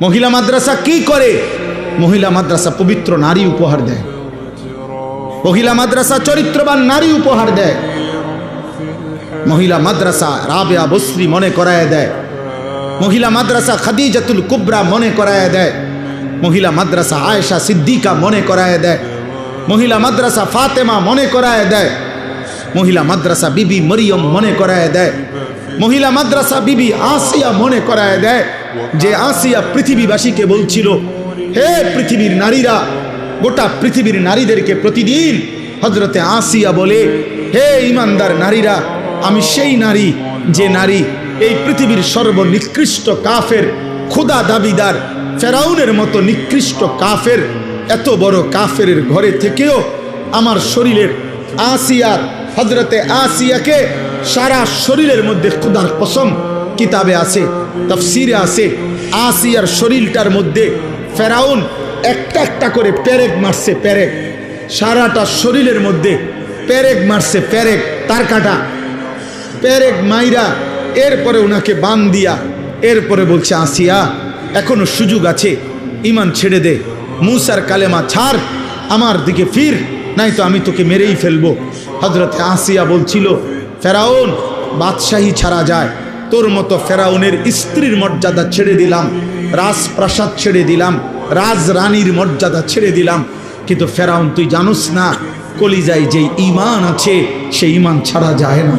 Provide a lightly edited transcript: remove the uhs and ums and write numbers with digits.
মহিলা মাদ্রাসা কি করে? মহিলা মাদ্রাসা পবিত্র নারী উপহার দেয়, মহিলা মাদ্রাসা চরিত্রবান নারী উপহার দেয়, মহিলা মাদ্রাসা রাবেয়া বসরি মনে করায় দেয়, মহিলা মাদ্রাসা খাদিজাতুল কুবরা মনে করায় দেয়, মহিলা মাদ্রাসা আয়েশা সিদ্দিকা মনে করায় দেয়, মহিলা মাদ্রাসা ফাতেমা মনে করায় দেয়, মহিলা মাদ্রাসা বিবি মরিয়ম মনে করায় দেয়, মহিলা মাদ্রাসা বিবি আসিয়া মনে করায় দেয়, যে আসিয়া পৃথিবীবাসীকে বলছিল, হে পৃথিবীর নারীরা, গোটা পৃথিবীর নারীদেরকে প্রতিদিন হযরতে আসিয়া বলে, হে ঈমানদার নারীরা, আমি সেই নারী যে নারী এই পৃথিবীর সর্বনিকৃষ্ট কাফের, খোদা দাবিদার ফেরাউনের মতো নিকৃষ্ট কাফের, এত বড় কাফের ঘরে থেকেও আমার শরীরের আসিয়ার, হযরতে আসিয়াকে সারা শরীরের মধ্যে, খোদার কসম কিতাবে আছে, তাফসিরে আছে, আসিয়ার শরীরটার মধ্যে ফেরাউন একটা একটা করে পেরেক মারছে, পেরেক, সারাটা শরীরের মধ্যে পেরেক মারছে, পেরেক তার কাটা পেরেক মাইরা, এরপরে ওনাকে বান দিয়া, এরপরে বলছে, আসিয়া এখনো সুযোগ আছে, ঈমান ছেড়ে দে, মুসার কালেমা ছাড়, আমার দিকে ফির, নাই তো আমি তোকে মেরেই ফেলবো। হযরতে আসিয়া বলছিল, ফেরাউন বাদশাহী ছাড়া যায়, তোর মতো ফেরাউনের স্ত্রীর মর্যাদা ছেড়ে দিলাম, রাজপ্রাসাদ ছেড়ে দিলাম, রাজরানীর মর্যাদা ছেড়ে দিলাম, কিন্তু ফেরাউন তুই জানোস না, কলিজায় যে ঈমান আছে সেই ঈমান ছাড়া যায় না।